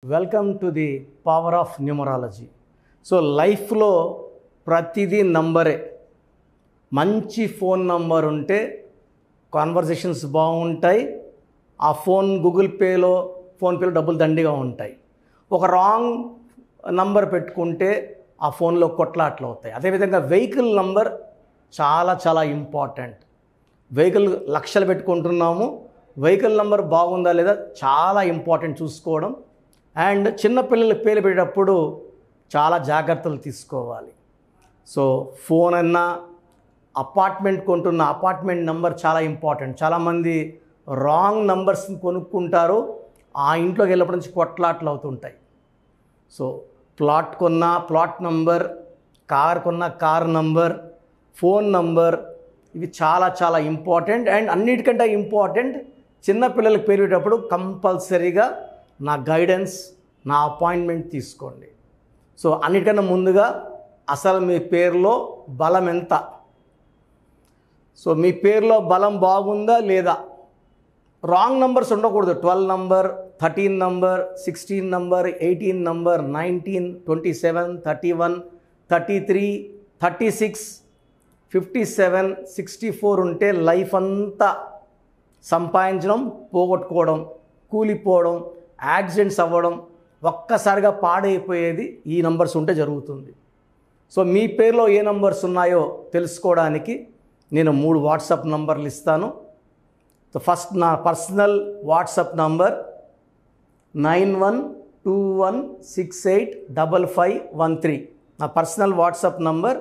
Welcome to the power of numerology. So లైఫ్లో ప్రతిదీ నంబరే. మంచి ఫోన్ నంబర్ ఉంటే కాన్వర్జేషన్స్ బాగుంటాయి. ఆ గూగుల్ పేలో ఫోన్పేలో డబ్బులు దండిగా ఉంటాయి. ఒక రాంగ్ నంబర్ పెట్టుకుంటే ఆ ఫోన్లో కొట్లాట్లు అవుతాయి. అదేవిధంగా వెహికల్ నంబర్ చాలా చాలా ఇంపార్టెంట్. వెహికల్ లక్షలు పెట్టుకుంటున్నాము, వెహికల్ నంబర్ బాగుందా లేదా చాలా ఇంపార్టెంట్ చూసుకోవడం. అండ్ చిన్నపిల్లలకి పేరు పెట్టేటప్పుడు చాలా జాగ్రత్తలు తీసుకోవాలి. సో ఫోన్ అన్నా, అపార్ట్మెంట్ కొంటున్న అపార్ట్మెంట్ నెంబర్ చాలా ఇంపార్టెంట్. చాలామంది రాంగ్ నంబర్స్ని కొనుక్కుంటారు, ఆ ఇంట్లోకి వెళ్ళినప్పటి నుంచి కొట్లాట్లు అవుతుంటాయి. సో ప్లాట్ కొన్న ప్లాట్ నంబర్, కార్ కొన్న కార్ నంబర్, ఫోన్ నంబర్, ఇవి చాలా చాలా ఇంపార్టెంట్. అండ్ అన్నిటికంటే ఇంపార్టెంట్, చిన్నపిల్లలకి పేరు పెట్టేటప్పుడు కంపల్సరీగా నా గైడెన్స్, నా అపాయింట్మెంట్ తీసుకోండి. సో అన్నిటికన్నా ముందుగా అసలు మీ పేరులో బలం ఎంత, సో మీ పేరులో బలం బాగుందా లేదా. రాంగ్ నంబర్స్ ఉండకూడదు. 12 నంబర్, 13 నంబర్, 16 నంబర్, 18 నంబర్, 19, 27, 31, 33, 36, 57, 64 ఉంటే లైఫ్ అంతా సంపాదించడం, పోగొట్టుకోవడం, కూలిపోవడం, యాక్సిడెంట్స్ అవ్వడం, ఒక్కసారిగా పాడైపోయేది ఈ నంబర్స్ ఉంటే జరుగుతుంది. సో మీ పేరులో ఏ నంబర్స్ ఉన్నాయో తెలుసుకోవడానికి నేను 3 వాట్సాప్ నంబర్లు ఇస్తాను. సో ఫస్ట్ నా పర్సనల్ వాట్సాప్ నంబర్ 9121685513. నా పర్సనల్ వాట్సాప్ నంబర్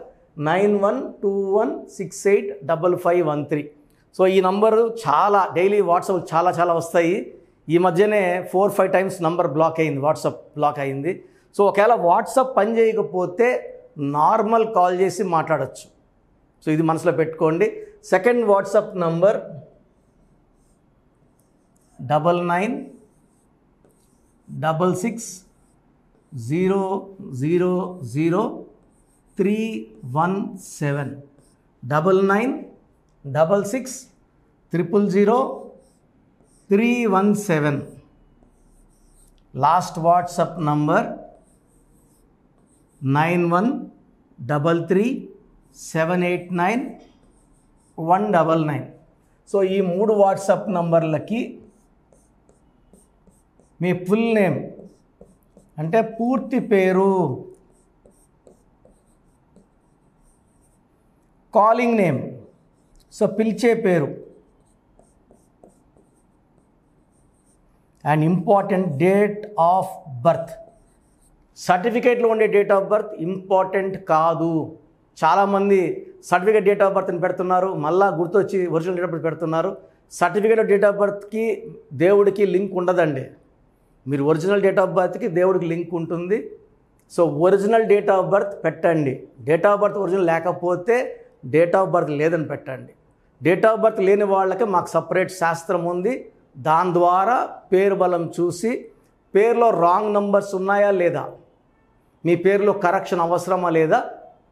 9121685513. సో ఈ నంబరు చాలా డైలీ వాట్సాప్ చాలా వస్తాయి. ఈ మధ్యనే 4-5 టైమ్స్ నంబర్ బ్లాక్ అయింది, వాట్సాప్ బ్లాక్ అయింది. సో ఒకవేళ వాట్సాప్ పని చేయకపోతే నార్మల్ కాల్ చేసి మాట్లాడచ్చు. సో ఇది మనసులో పెట్టుకోండి. Second WhatsApp number 9966000317. 9966000317. Last WhatsApp number 9133789199. So ఈ 3 వాట్సాప్ నంబర్లకి మీ ఫుల్ నేమ్ అంటే పూర్తి పేరు, కాలింగ్ నేమ్, సో పిలిచే పేరు, and important date of birth. సర్టిఫికేట్లో ఉండే డేట్ ఆఫ్ బర్త్ ఇంపార్టెంట్ కాదు. చాలామంది సర్టిఫికేట్ డేట్ ఆఫ్ బర్త్ని పెడుతున్నారు, మళ్ళీ గుర్తొచ్చి ఒరిజినల్ డేట్ ఆఫ్ బర్త్ పెడుతున్నారు. సర్టిఫికేట్ డేట్ ఆఫ్ బర్త్కి దేవుడికి లింక్ ఉండదండి. మీరు ఒరిజినల్ డేట్ ఆఫ్ బర్త్కి దేవుడికి లింక్ ఉంటుంది. So original date of birth పెట్టండి. డేట్ ఆఫ్ బర్త్ ఒరిజినల్ లేకపోతే డేట్ ఆఫ్ బర్త్ లేదని పెట్టండి. డేట్ ఆఫ్ బర్త్ లేని వాళ్ళకి మాకు సపరేట్ శాస్త్రం ఉంది. దాని ద్వారా పేరు బలం చూసి పేరులో రాంగ్ నంబర్స్ ఉన్నాయా లేదా, మీ పేరులో కరెక్షన్ అవసరమా లేదా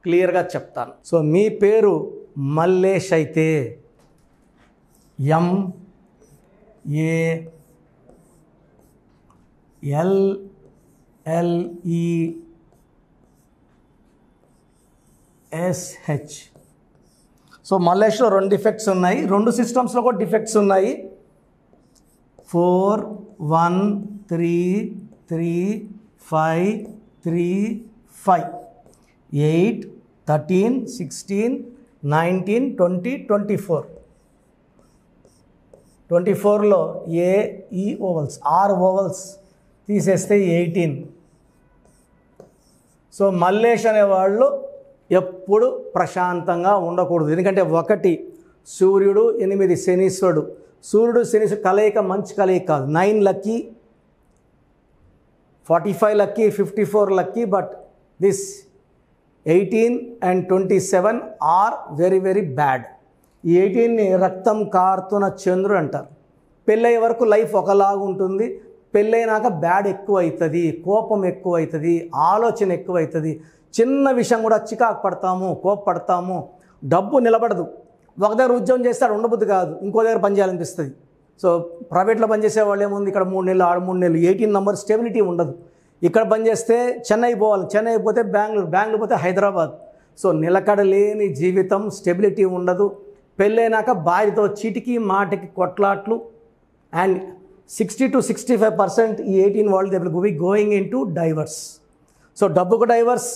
క్లియర్గా చెప్తాను. సో మీ పేరు మల్లేష్ అయితే MALLESH. సో మల్లేష్లో 2 డిఫెక్ట్స్ ఉన్నాయి, 2 సిస్టమ్స్లో కూడా డిఫెక్ట్స్ ఉన్నాయి. 4133535 8 13 16 19 20 24. 24లో AE ఓవల్స్, 6 ఓవల్స్ తీసేస్తే 18. సో మల్లేష్ అనేవాళ్ళు ఎప్పుడు ప్రశాంతంగా ఉండకూడదు. ఎందుకంటే 1 సూర్యుడు, 8 శనీశ్వరుడు. సూర్యుడు శనీశ్వరుడు కలయిక మంచి కలయిక కాదు. 9 lucky, 45 lucky, 54 lucky, but this 18 and 27 are very bad. ఈ 18ని రక్తం కారుతున్న చంద్రుడు అంటారు. పెళ్ళయ్యే వరకు లైఫ్ ఒకలాగా ఉంటుంది, పెళ్ళైనాక బ్యాడ్ ఎక్కువ అవుతుంది, కోపం ఎక్కువ అవుతుంది, ఆలోచన ఎక్కువ అవుతుంది. చిన్న విషయం కూడా చికాకు పడతాము, కోపపడతాము. డబ్బు నిలబడదు. ఒక దగ్గర ఉద్యోగం చేస్తే ఉండబుద్ధి కాదు, ఇంకో దగ్గర పని చేయాలనిపిస్తుంది. సో ప్రైవేట్లో పనిచేసే వాళ్ళు ఏముంది, ఇక్కడ 3 నెలలు 3 నెలలు 18 నెంబర్ స్టెబిలిటీ ఉండదు. ఇక్కడ పనిచేస్తే చెన్నై పోవాలి, చెన్నై పోతే బెంగళూరు పోతే హైదరాబాద్. సో నిలకడ లేని జీవితం, స్టెబిలిటీ ఉండదు. పెళ్ళైనాక భార్యతో చీటికి మాటికి కొట్లాట్లు. అండ్ 60 to 65% ఈ 18 వాళ్ళు they will be going in to divorce. So డబ్బుకు డైవర్స్,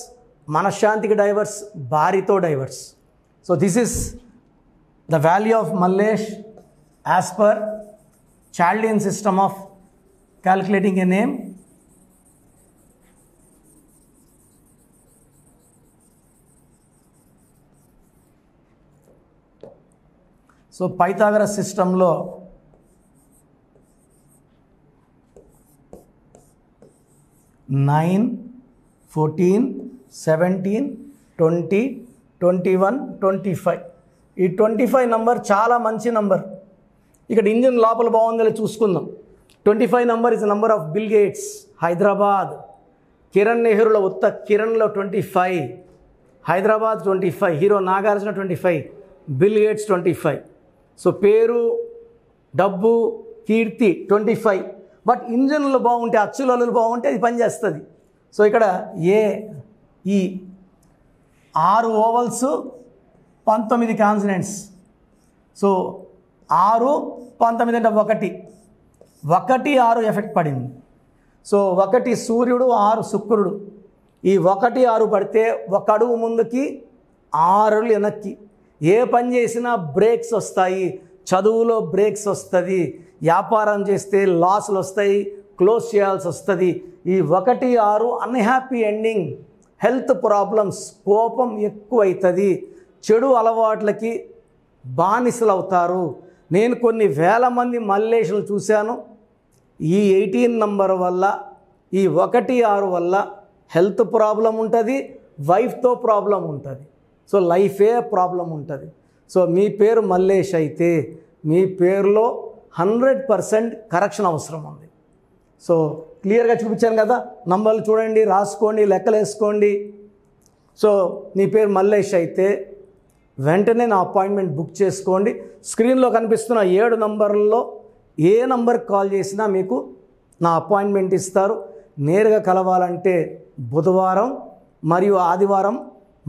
మనశ్శాంతికి డైవర్స్, భార్యతో divorce. So this is the value of Mallesh as per Chaldean system of calculating a name. So Pythagoras సిస్టంలో నైన్, 14, 17, 20, 21, 25. ఈ 25 నంబర్ చాలా మంచి number. ఇక్కడ engine లోపల బాగుందో చూసుకుందాం. 25 number is number of Bill Gates, Hyderabad. Kiran నెహ్రూలో ఉత్త కిరణ్లో 25, Hyderabad 25, hero Nagarjuna 25, Bill Gates 25. So పేరు, డబ్బు, కీర్తి 25. బట్ ఇంజన్లు బాగుంటే, అచ్చులలు బాగుంటే అది పనిచేస్తుంది. సో ఇక్కడ ఈ 6 ఓవల్స్, 19 కాన్సనెంట్స్. సో 6, 19 అంటే 1, 6 ఎఫెక్ట్ పడింది. సో 1 సూర్యుడు, 6 శుక్రుడు. ఈ 1, 6 పడితే 1 అడుగు ముందుకి 6 అడుగులు వెనక్కి. ఏ పని చేసినా బ్రేక్స్ వస్తాయి. చదువులో బ్రేక్స్ వస్తుంది, వ్యాపారం చేస్తే లాస్లు వస్తాయి, క్లోజ్ చేయాల్సి వస్తుంది. ఈ 1, 6 అన్హ్యాపీ ఎండింగ్, హెల్త్ ప్రాబ్లమ్స్, కోపం ఎక్కువవుతుంది, చెడు అలవాట్లకి బానిసలు అవుతారు. నేను కొన్ని వేల మంది మల్లేషులు చూశాను. ఈ 18 నంబర్ వల్ల, ఈ 1, 6 వల్ల హెల్త్ ప్రాబ్లం ఉంటుంది, వైఫ్తో ప్రాబ్లం ఉంటుంది. సో లైఫే ప్రాబ్లం ఉంటుంది. సో మీ పేరు మల్లేష్ అయితే మీ పేరులో 100% కరెక్షన్ అవసరం ఉంది. సో క్లియర్గా చూపించాను కదా, నంబర్లు చూడండి, రాసుకోండి, లెక్కలు వేసుకోండి. సో మీ పేరు మల్లేష్ అయితే వెంటనే నా అపాయింట్మెంట్ బుక్ చేసుకోండి. స్క్రీన్లో కనిపిస్తున్న 7 నంబర్లలో ఏ నంబర్కి కాల్ చేసినా మీకు నా అపాయింట్మెంట్ ఇస్తారు. నేరుగా కలవాలంటే బుధవారం మరియు ఆదివారం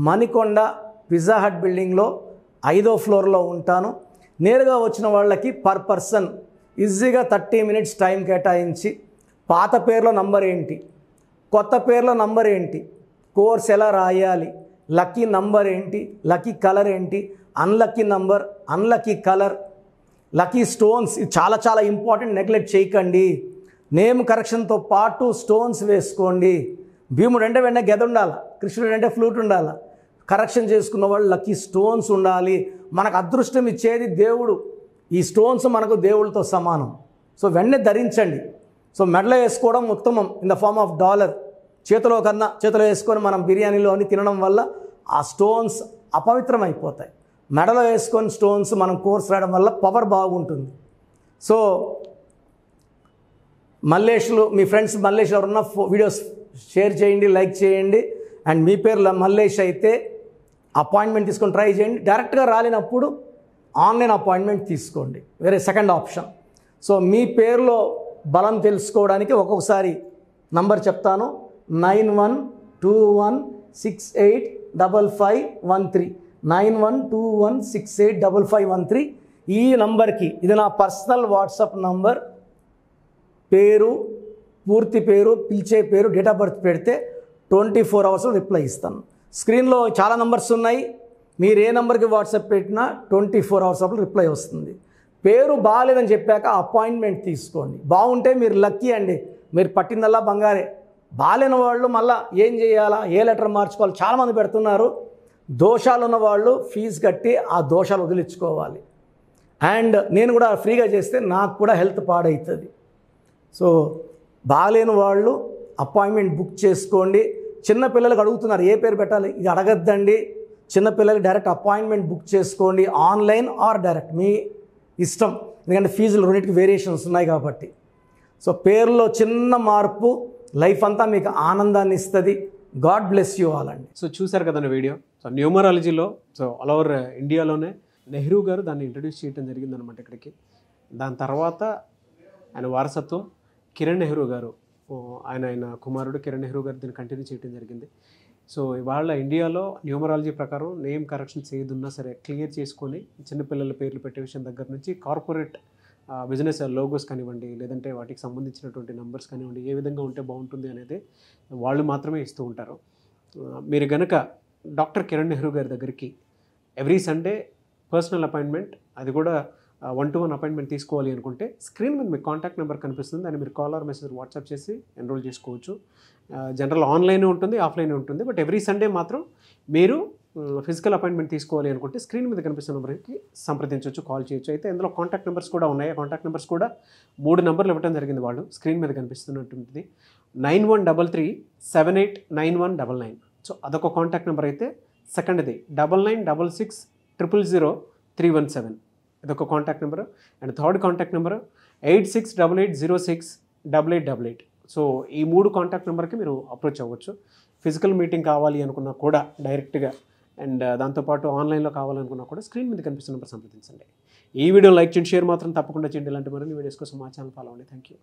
మణికొండ పిజ్జా హట్ బిల్డింగ్లో 5వ ఫ్లోర్లో ఉంటాను. నేరుగా వచ్చిన వాళ్ళకి పర్ పర్సన్ ఈజీగా 30 minutes టైం కేటాయించి పాత పేర్లో నంబర్ ఏంటి, కొత్త పేర్లో నంబర్ ఏంటి, కోర్స్ ఎలా రాయాలి, లక్కీ నంబర్ ఏంటి, లక్కీ కలర్ ఏంటి, unlucky number, unlucky colour, lucky stones, ఇది చాలా చాలా ఇంపార్టెంట్, నెగ్లెక్ట్ చేయకండి. నేమ్ కరెక్షన్తో పాటు స్టోన్స్ వేసుకోండి. భీముడు అంటే వెంటనే గెద ఉండాలి, కృష్ణుడు అంటే ఫ్లూట్ ఉండాలి. కరెక్షన్ చేసుకున్న వాళ్ళు లక్కీ స్టోన్స్ ఉండాలి. మనకు అదృష్టం ఇచ్చేది దేవుడు. ఈ స్టోన్స్ మనకు దేవుడితో సమానం. సో వెంటనే ధరించండి. సో మెడలో వేసుకోవడం ఉత్తమం, ఇన్ ద ఫార్మ్ ఆఫ్ $. చేతిలో కన్నా చేతిలో వేసుకొని మనం బిర్యానీలో అని తినడం వల్ల ఆ స్టోన్స్ అపవిత్రం అయిపోతాయి. మెడలో వేసుకొని స్టోన్స్ మనం కోర్స్ రాయడం వల్ల పవర్ బాగుంటుంది. సో మల్లేష్లు, మీ ఫ్రెండ్స్ మల్లేష్ ఎవరున్న వీడియోస్ షేర్ చేయండి, లైక్ చేయండి. అండ్ మీ పేరు మల్లేష్ అయితే అపాయింట్మెంట్ తీసుకొని ట్రై చేయండి. డైరెక్ట్గా రాలేనప్పుడు ఆన్లైన్ అపాయింట్మెంట్ తీసుకోండి, వేరే సెకండ్ ఆప్షన్. సో మీ పేరులో బలం తెలుసుకోవడానికి ఒక్కొక్కసారి నంబర్ చెప్తాను. 9121685513, 9121685513. ఈ నంబర్కి, ఇది నా పర్సనల్ వాట్సాప్ నంబర్. పేరు, పూర్తి పేరు, పిలిచే పేరు, డేట్ ఆఫ్ బర్త్ పెడితే 24 hours రిప్లై ఇస్తాను. స్క్రీన్లో చాలా నంబర్స్ ఉన్నాయి. మీరు ఏ నెంబర్కి వాట్సాప్ పెట్టినా 24 hours రిప్లై వస్తుంది. పేరు బాగాలేదని చెప్పాక అపాయింట్మెంట్ తీసుకోండి. బాగుంటే మీరు లక్కీ అండి, మీరు పట్టిందల్లా బంగారే. బాగాలేని వాళ్ళు మళ్ళీ ఏం చేయాలా, ఏ లెటర్ మార్చుకోవాలి, చాలామంది పెడుతున్నారు. దోషాలు ఉన్న వాళ్ళు ఫీజు కట్టి ఆ దోషాలు వదిలించుకోవాలి. అండ్ నేను కూడా ఫ్రీగా చేస్తే నాకు కూడా హెల్త్ పాడవుతుంది. సో బాగాలేని వాళ్ళు అపాయింట్మెంట్ బుక్ చేసుకోండి. చిన్నపిల్లలకు అడుగుతున్నారు ఏ పేరు పెట్టాలి, ఇది అడగద్దండి. చిన్నపిల్లలకి డైరెక్ట్ అపాయింట్మెంట్ బుక్ చేసుకోండి, ఆన్లైన్ ఆర్ డైరెక్ట్, మీ ఇష్టం. ఎందుకంటే ఫీజులు రెండింటికి వేరియేషన్స్ ఉన్నాయి కాబట్టి. సో పేరులో చిన్న మార్పు లైఫ్ అంతా మీకు ఆనందాన్ని ఇస్తుంది. గాడ్ బ్లెస్ యూ ఆల్ అండి. సో చూసారు కదండి వీడియో. సో న్యూమరాలజీలో సో ఆల్ ఓవర్ ఇండియాలోనే నెహ్రూ గారు దాన్ని ఇంట్రడ్యూస్ చేయడం జరిగిందనమాట ఇక్కడికి. దాని తర్వాత ఆయన వారసత్వం కిరణ్ నెహ్రూ గారు, ఆయన కుమారుడు కిరణ్ నెహ్రూ గారు దీన్ని కంటిన్యూ చేయడం జరిగింది. సో ఇవాళ ఇండియాలో న్యూమరాలజీ ప్రకారం నేమ్ కరెక్షన్స్ ఏదున్నా సరే క్లియర్ చేసుకొని చిన్నపిల్లల పేర్లు పెట్టే విషయం దగ్గర నుంచి కార్పొరేట్ బిజినెస్ లోగోస్ కానివ్వండి, లేదంటే వాటికి సంబంధించినటువంటి నెంబర్స్ కానివ్వండి, ఏ విధంగా ఉంటే బాగుంటుంది అనేది వాళ్ళు మాత్రమే ఇస్తూ ఉంటారు. మీరు గనక డాక్టర్ కిరణ్ నెహ్రూ గారి దగ్గరికి ఎవ్రీ సండే పర్సనల్ అపాయింట్మెంట్, అది కూడా 1-to-1 అపాయింట్మెంట్ తీసుకోవాలి అనుకుంటే స్క్రీన్ మీద మీకు కాంటాక్ట్ నెంబర్ కనిపిస్తుంది, దాన్ని మీరు కాల్ ఆర్ మెసేజ్ వాట్సాప్ చేసి ఎన్రోల్ చేసుకోవచ్చు. జనరల్ ఆన్లైన్ ఉంటుంది, ఆఫ్లైన్ ఉంటుంది. బట్ ఎవ్రీ సండే మాత్రం మీరు ఫిజికల్ అపాయింట్మెంట్ తీసుకోవాలి అనుకుంటే స్క్రీన్ మీద కనిపిస్తున్న నెంబర్కి సంప్రదించవచ్చు, కాల్ చేయొచ్చు. అయితే ఇందులో కాంటాక్ట్ నెంబర్స్ కూడా ఉన్నాయి. ఆ కాంటాక్ట్ నెంబర్స్ కూడా 3 నెంబర్లు ఇవ్వడం జరిగింది వాళ్ళు, స్క్రీన్ మీద కనిపిస్తున్నటువంటిది 9133789199. సో అదొక కాంటాక్ట్ నెంబర్ అయితే, సెకండ్ది 9966000317, ఇదొక contact number. And third contact number 8688068888. So ఈ 3 కాంటాక్ట్ నెంబర్కి మీరు అప్రోచ్ అవ్వచ్చు. ఫిజికల్ మీటింగ్ కావాలి అనుకున్నా కూడా డైరెక్ట్గా, అండ్ దాంతోపాటు ఆన్లైన్లో కావాలనుకున్నా కూడా స్క్రీన్ మీద కనిపిస్తున్న నెంబర్ సంప్రదించండి. ఈ వీడియో లైక్ చేయండి, షేర్ మాత్రం తప్పకుండా చేయండి. ఇలాంటి మరిన్ని వీడియోస్ కోసం మా ఛానల్ ఫాలో అవ్వండి. Thank you.